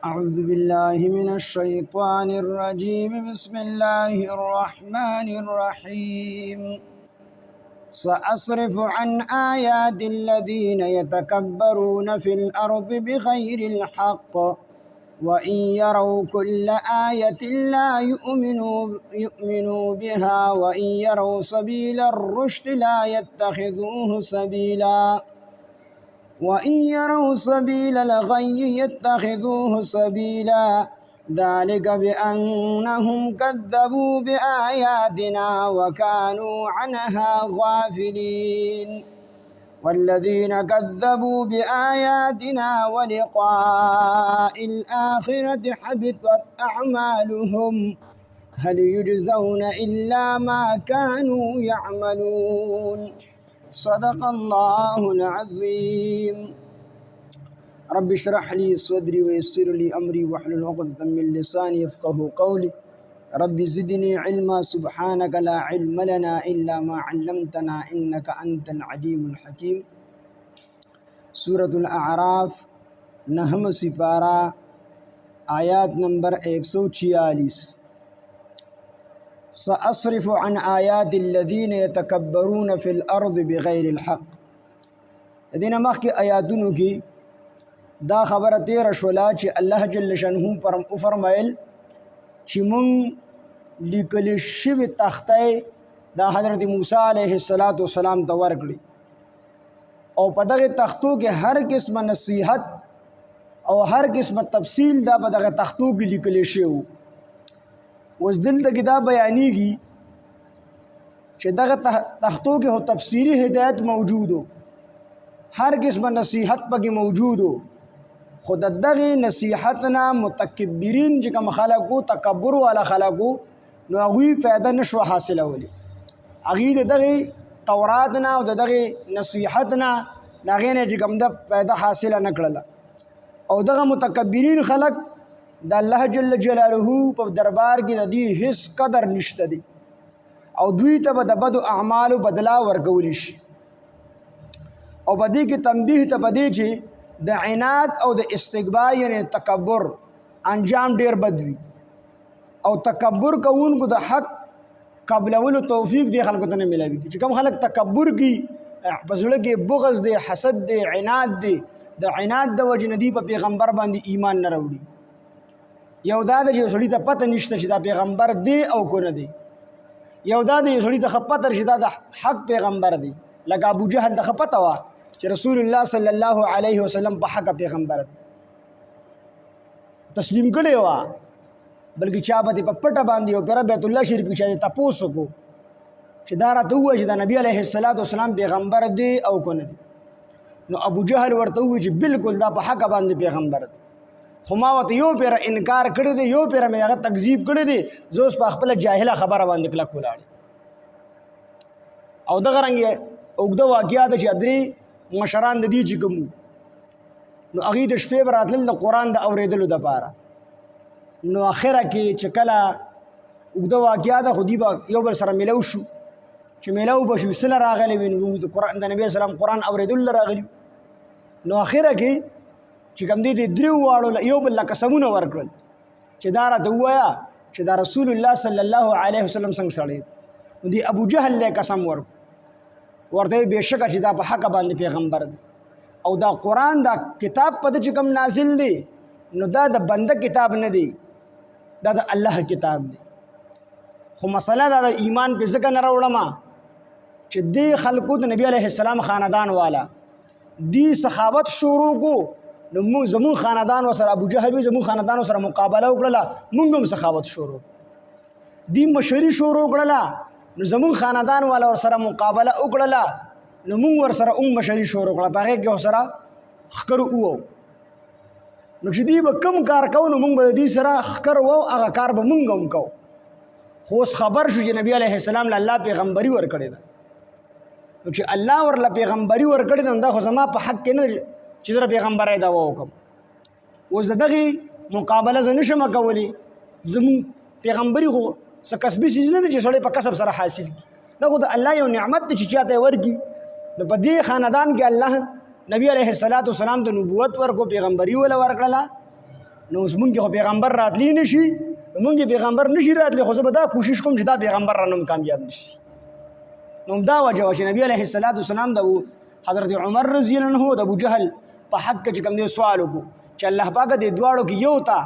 أعوذ بالله من الشيطان الرجيم بسم الله الرحمن الرحيم سأصرف عن آيات الذين يتكبرون في الأرض بغير الحق وإن يروا كل آية لا يؤمنوا بها وإن يروا سبيل الرشد لا يتخذوه سبيلا وإن يروا سبيل الغي يتخذوه سبيلا ذلك بأنهم كذبوا بآياتنا وكانوا عنها غافلين والذين كذبوا بآياتنا ولقاء الآخرة حبطت أعمالهم هل يجزون إلا ما كانوا يعملون صدق الله العظيم رب اشرح لي صدري ويسر لي أمري واحلل عقدة من لساني يفقهوا قولي رب زدني علما سبحانك لا علم لنا إلا ما علمتنا إنك أنت العليم الحكيم سورة الأعراف نهم سپارہ آیات نمبر 146 سأصرف عن آيات الذين يتكبرون في الأرض بغير الحق دین مخی آیاتونو کی دا خبر تیر شولا چې الله جل شانه فرمایل چې مونږ لیکل شوی تخته دا حضرت موسی علیه السلام ته ورکړي او په دغه تختو کې هر قسم نصیحت او هر قسم تفصیل دا په دغه تختو کې لیکل شوی اوس دلته کې دا بیانېږي چې دغه تختو کې هو تفسیری هدایت موجود هو هر قسم نصیحت پکې موجود هو خود دغه نصیحتنا متکبرین چې کوم خلکو تکبر والا خلکو نو هغوی فایده نشو حاصلولی هغوی دغه تورات نه او دغه نصیحت نه دغه نه چې کوم د فایده حاصله نه کړله او دغه متکبرین خلک د الله جل جلاله په دربار کې د دې هیڅ قدر نشته دی او دوی ته به د بدو اعمالو بدلا ورکول شي او په دې کې تنبیه ته په دې چې د عناد او د استکبار یعنی تکبر انجام ډیر بد وي او تکبر کوونکو د حق قبلولو توفیق دی خلکو ته نه ملوي چې کوم خلک تکبر کوي په زړه کې بغض دی حسد دی عناد دی د عناد د وجې نه دی په پیغمبر باندې ایمان نه راوړي یو دا د سړي ته پته نشته چې دا پیغمبر دی او کو نه دی یو دا د سړي ته پته چې دا د حق پیغمبر دی لکه ابو جهل د پته وا چې رسول الله صلی الله علیه وسلم په حق پیغمبر دی تسلیم کړي وا بلکې چا به په پټه باندې او پر بیت الله شریف کې چې تاسو کو چې دا راته وایي چې د نبی علیه السلام پیغمبر دی او کو نه دی نو ابو جهل ورته وایي چې بالکل دا په حق باندې پیغمبر دی خو ما ورته یو پیر انکار کړی دی یو پیر مې هغه تکذیب کړی دی زه اوس په خپله جاهله خبره باندې کلک ولاړ او دغه رنګې اوږده واقعه ده چې درې مشران د دې چې کوم نو هغوی د شپې به راتلل د قرآن د اورېدلو دپاره نو اخره کې چې کله اوږده واقعه ده خو دوی به یو بل سره میلو شو چې میلو به شو سله راغلی وي نو د نبي اسلام قرآن اورېدلو راغلي نو اخره کې چې کوم دی د دریو واړو یو بل له قسمونه ورکړل چې دا راته ووایه چې دا رسول الله صلی الله علیه وسلم څنګه سړی دی نو دی ابو جهل له قسم ورته بېشکه چې دا په حق باندې پیغمبر دی او دا قرآن دا کتاب په چې کوم نازل دی نو دا د بنده کتاب نه دی دا د الله کتاب دی خو مسله دا د ایمان په ځکه نه راوړم چې دی خلکو د نبی علیه السلام خاندان والا دی سخاوت شروع کو نو موږ زمون خاندان وسره ابو جهل وی زمون خاندان وسره مقابله وکړه موږ هم سخاوت شروع دی مشری شروع کړه نو زمون خاندان والا ورسره مقابله وکړه نو موږ ورسره مشری شروع کړه هغه کې ورسره خکر وو نو چې دی به کم کار کوو نو موږ به دې سره خکر وو هغه کار به موږ هم کوو خو خبر شو چې نبی علیه السلام له الله پیغمبري ورکړې ده نو چې الله ورله پیغمبري ورکړې ده دا خو زما په حق کې نه چې زه پیغمبرۍ دعوا وکړم اوس د دغې مقابله زه نشم کولی زموږ پیغمبري خو څه کسبي څیز نه دی چې سړی په کسب سره حاصل کړي دا خو د الله یو نعمت دی چې چاته یې ورکړي نو په دې خاندان کې الله نبی علیه السلام د نبوت ورکو پیغمبري ولا ورکړله نو اوس مونږ خو پیغمبر راتلی نشي، مونږ پیغمبر نشي راتلی، خو زه به دا کوشش کوم چې دا پیغمبر رانه کامیاب نشي. نو دا وجه وه چې نبی علیه الصلاۃ والسلام د حضرت عمر رضی الله عنه د ابو جهل په حق کې چې کوم دی سوال وکړو چې الله پاک دې دواړو کې یو تا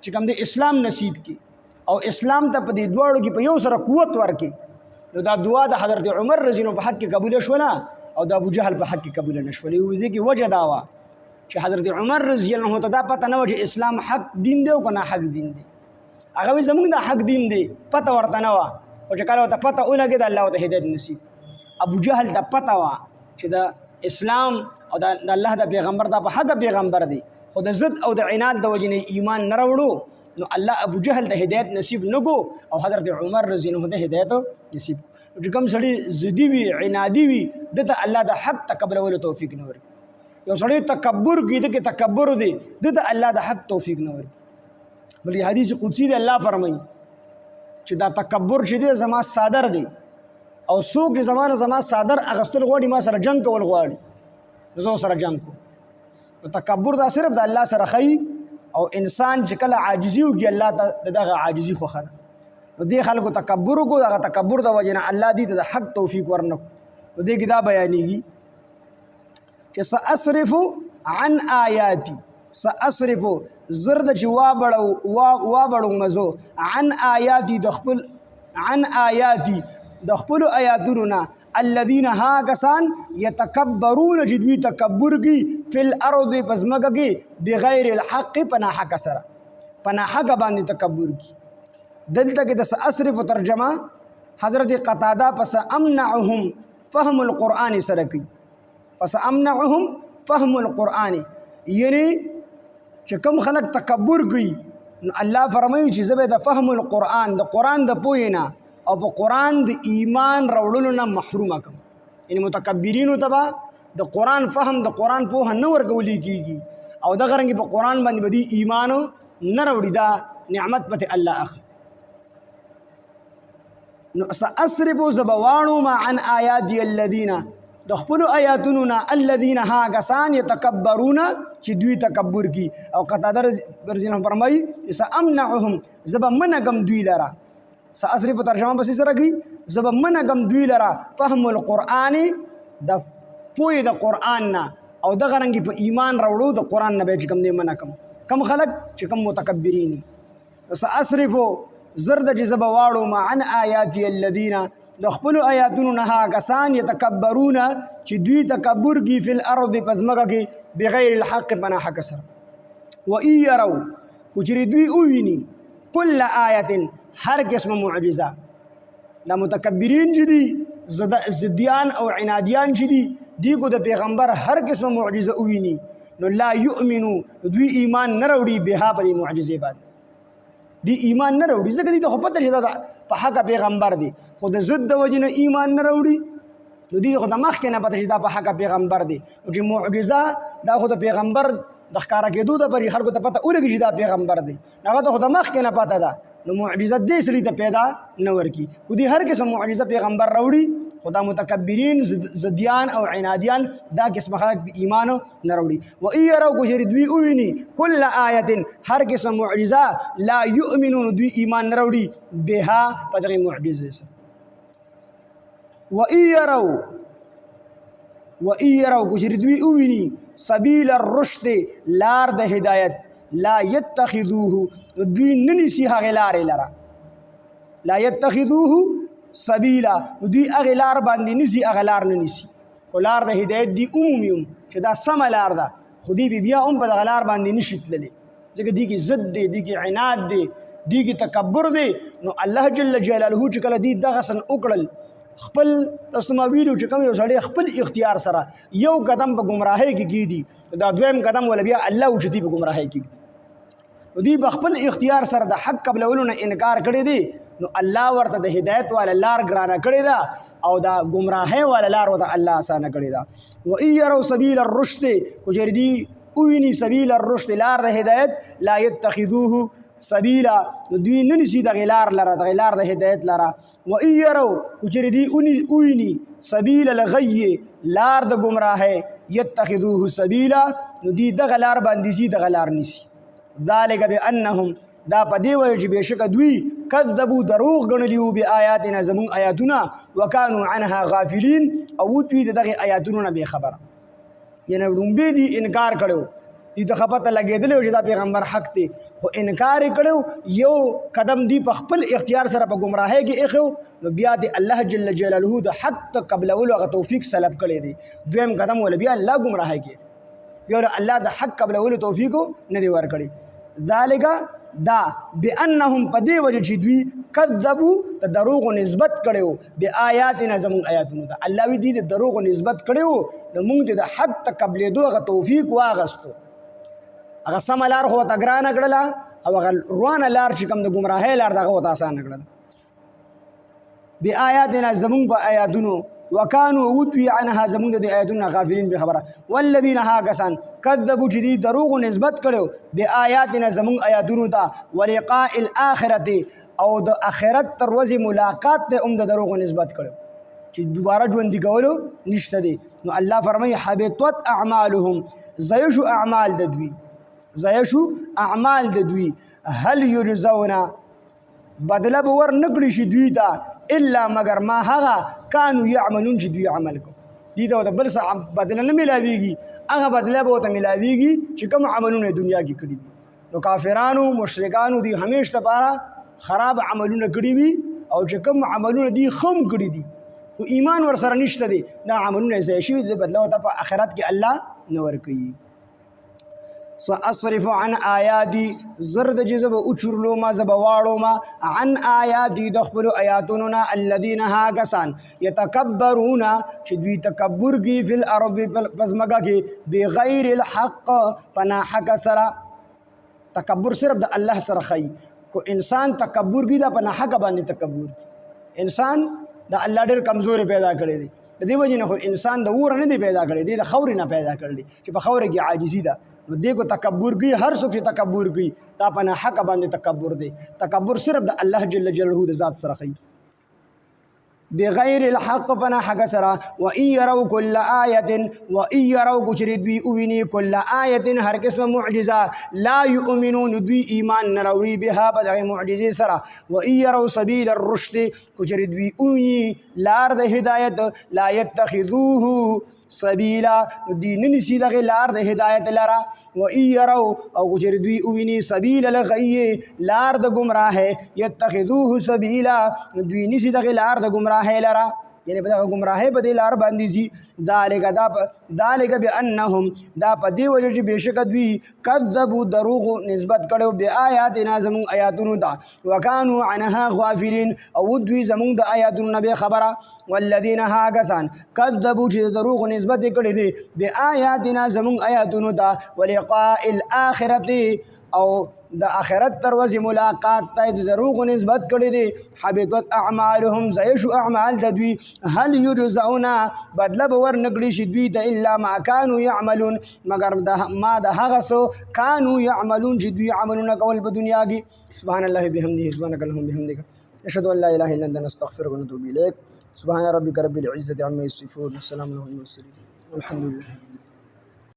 چې کوم دی اسلام نصیب کړي او اسلام ته په دې دواړو کې په یو سره قوت ورکړي. نو دا دعا د حضرت عمر رضی الله عنه په حق کې قبول شوله او د ابو جهل په حق کې قبول نه شوله. یو ځکه وجه دا وه چې حضرت عمر رضی الله عنه ته دا پته نه وه چې اسلام حق دین دی او که نه حق دین دی. هغه وایي زموږ دا حق دین دی، پته ورته نه وه، خو چې کله ورته پته ولګېده الله ورته هدایت نصیب. ابو جهل ته پته وه چې د اسلام او د الله د پیغمبر دا په حق پیغمبر دی، خو د ضد او د عناد د وجې نه ایمان نه راوړو، نو الله ابو جهل ته هدایت نصیب نه کو او حضرت عمر رضی الله عنه ته هدایت نصیب کو. چې کوم سړی ضدي وي عنادي وي دته الله د حق تقبلولو توفیق نه ورکړي. یو سړی تکبر کوي دغه تکبر دی دته الله د حق توفیق نه ورکړي. بلکې حدیث قدسی دی الله فرمایي چې دا تکبر چې دی زما صادر دی او څوک چې زما صادر اغستل غواړي ما سره جنگ کول غواړي زه سره جنگ کوم. نو تکبر دا صرف د الله سره خی او انسان چې کله عاجزي وکړي الله ته دغه عاجزي خوښه ده. نو دې خلکو تکبر وکړو، دغه تکبر د وجې نه الله دې ته د حق توفیق ورنکړو. نو دې کې دا بیانېږي چې سأصرف عن آیاتي، سأصرف زرد چې وابړو مزو عن آیاتي عن آیاتي د خپلو آیاتونو نه الذین ها کسان یتکبرون چې دوی تکبر کی فی الارض په ځمکه کې بغیر الحق په ناحقه سره، په ناحقه باندې تکبر کی. دلته کې د سأصرف ترجمه حضرت قتاده پس امنعهم فهم القرآن سره کوي، پس امنعهم فهم القرآن، یعنی چې کوم خلک تکبر کوي نو الله فرمایي چې زه به د فهم القرآن د قرآن د پوهې نه او په قرآن د ایمان راوړلو نه محرومه کړم. یعنی متکبرینو ته به د قرآن فهم د قرآن پوهه نه ورکولی کېږي او دغه رنګې په قرآن باندې به دوی ایمان نه راوړي، دا نعمت پته الله اخلي. نو سأصرف زه به واړوم عن آیاتي الذین د خپلو آیاتونو نه الذین ها کسان یتکبرون چې دوی تکبر کی. او قتاده رضی الله عنه فرمایي سأمنعهم زه به منعکم دوی لره، سأصرف ترجمه بس سره کی زه به منعکم دوی لره فهم القرآن د پوهې د قرآن نه او دغه رنګې په ایمان راوړو د قرآن نه به چې کوم دی منعکم کم خلک چې کوم متکبرین. سأصرف زرد چې زه به واړوم عن آیاتي الذین د خپلو آیاتونو نه هغه کسان یتکبرون چې دوی تکبر کی فی الارض په ځمکه کې بغیر الحق په ناحقه سره. وإن یروا که چېرې دوی وویني کل آیة هر قسم معجزه، دا متکبرین چې دي ضدیان او عنادیان چې دي دی کو د پیغمبر هر قسم معجزه وویني نو لا یؤمنو دوی ایمان نه راوړي بها په دې معجزې باندې، دی ایمان نه راوړي ځکه دوی ته خو پته چې دا په حقه پیغمبر دی، خو د ضد د وجې نه ایمان نه راوړي نو دوی خو د مخکې نه پته چې دا په حقه پیغمبر دی. نو چې معجزه دا خو د پیغمبر د ښکاره کېدو دپاره خلکو ته پته ولګي چې دا پیغمبر دی، هغه ته خو د مخکې نه پته ده. نو معجزه دې سړي ته پیدا نه ورکي. خو دوی هر قسم معجزه پیغمبر راوړي خو دا متکبرین ضدیان او عنادیان دا قسم خلک ایمان نه راوړي. وإن یروا که چېرې دوی وویني کل آیة هر قسم معجزه لا یؤمنون دوی ایمان نه راوړي بها په دغې معجزې سره. وإن یروا که چېرې دوی وویني سبیل الرشد لار د هدایت لا یتخذوه دوی نه نیسي هغې لارې لره، لا یتخذوه سبیلا دوی هغې لار باندې نیسي، هغه لار نه نیسي. خو لار د هدایت دی عمومي هم چې دا سمه لار ده خو دوی بیا هم په دغه لار باندې نشي تللی ځکه دوی کې ضد دی، دوی کې عناد دی، دوی کې تکبر دی. نو الله جل جلاله چې کله دوی دغسن وکړل خپل تاسو ما ویلو چې کوم یو سړی خپل اختیار سره یو قدم په ګمراهۍ کې کېږي دا دویم قدم ولا بیا الله اوچتي په ګمراهۍ کې دوی په خپل اختیار سره د حق قبلولو نه انکار کړی دی نو الله ورته د هدایت والا لار ګرانه کړې ده او دا گمراهۍ والا لار ورته الله اسانه کړې ده. وإن یروا سبیل الرشد که چېرې دوی وویني سبیل الرشد لار د هدایت لا یتخذوه سبیلا نو دوی نه نیسي دغې لار لره دغې لار د هدایت لره. وإن یروا که چېرې دوی وویني سبیل الغی لار د ګمراهۍ یتخذوه سبیلا نو دوی دغه لار باندې ځي دغه لار نیسي. ذالک بانهم دا په دې وجه چې بېشکه دوی کذبوا دروغ ګڼلي وو بآیاتنا زمونږ آیاتونه وکانو عنها غافلین او دوی د دغې آیاتونو نه بېخبره یعنې ړومبې دي انکار کړی و دي ته خپته لګېدلی و چې دا پیغمبر حق دی خو انکار یې کړی یو قدم دی په خپل اختیار سره په ګمراهۍ کې ایښی نو بیا د الله جل جلاله د حق ته قبلولو هغه توفیق سلب کړی دی دویم قدم وله بیا الله ګمراهۍ کې بیا الله د حق قبلولو توفیق نه دی ورکړی ذالک دا بانهم په دې وجه چې دوی کذبوا د دروغو نسبت کړی و بآیاتنا زمونږ آیاتونو ته الله وی دوی د دروغو نسبت کړی و نو موږ د حق ته قبلېدو هغه توفیق واغستو هغه سمه لار خو ورته ګرانه کړله او هغه روانه لار چې کوم د ګمراهۍ لار د هغه ورته اسانه کړله بآیاتنا زمونږ په آیاتونو وکانو ودوی عنها زمونږ د آیاتونو غافلین بخبره والذین ها کسان کذبوا چې دوی دروغو نسبت کړو بآیاتنا زمونږ آیاتونو ته ولقاء الآخرة او د آخرت تر ورځې ملاقات ته هم د دروغو نسبت کړو چې دوباره ژوندي کولو نشته دی نو الله فرمایي حبطت اعمالهم ضایع شو اعمال د دوی ضایع شو اعمال د دوی هل یجزون بدله به ور نکړي شي دوی ته الا مگر ما هغه کانو یعملون چې دوی عمل کو دي ته بل څه بدله نه ملاویږي هغه بدله به ورته ملاویږي چې کوم عملونه دنیا کې کړي دي نو کافرانو مشرکانو دي همیشه لپاره خراب عملونه کړي وي او چې کوم عملونه دي خم کړي دي خو ایمان ور سره نشته دي دا عملونه ضایع شوي دي بدله ورته په آخرت کې الله نه ورکوي سأصرف عن آیاتی زرد جزب اچرلو ما زبوارو ما عن آیاتی دخبرو آیاتوننا الذین ها کسان یتکبرون چی دوی تکبر کی فی الارض پزمگا کی بغیر الحق پنا حق سرا تکبر صرف دا اللہ سر خی کو انسان تکبر کی دا پنا حق باندې تکبر کی انسان دا اللہ ډیر کمزور پیدا کړی دی د دې وجه نه خو انسان د اور نه دی پیدا کړی دی د خاورې نه پیدا کړی چې په خاوره کې عاجزي ده نو دې کو تکبر کی هر څوک چې تکبر کی دا په نه حق باندې تکبر دی تکبر صرف د الله جل جلاله د ذات سره خي بغیر الحق پنا حق سرا و ان يروا كل آیه و ان يروا کچرید بی اوینی کل آیه هر قسم معجزه لا یؤمنون دوی ایمان نراوی بها بدغه معجزه سرا و ان يروا سبیل الرشد کچرید بی اوینی لار د هدایت لا يتخذوه سبیلا دین نسی دغه لار د هدایت لرا و ان يروا او کچرید بی اوینی سبیل الغی لار د گمراه يتخذوه سبیلا دوی نسی دغه لار د گمراه لرا یعنی په دغه گمراهۍ په دې لار باندې زی ذالک بانهم دا په دې وجه چې بېشکه دوی کذبوا دروغ نسبت کړو بآیاتنا زمونږ آیاتونو ته وکانو عنها غافلین او دوی زمونږ د آیاتونو نه بېخبره والذین ها کسان کذبوا چې دروغ نسبت یې کړی دی بآیاتنا زمونږ آیاتونو ته ولقاء الآخرة او د آخرت تر ورځې ملاقات ته د دروغ نسبت کړی دی حبطت اعمالهم ضایع شو اعمال د دوی هل یجزون بدله به ور نکړي شي دوی ته الا ما کانوا یعملون مگر ما د هغه څه کانوا یعملون چې دوی عملونه کول په دنیا کې سبحان الله بحمده سبحانك اللهم بحمدك اشهد ان لا اله الا انت نستغفرك ونتوب اليك سبحان ربك رب العزه عما يصفون والسلام على المرسلين والحمد لله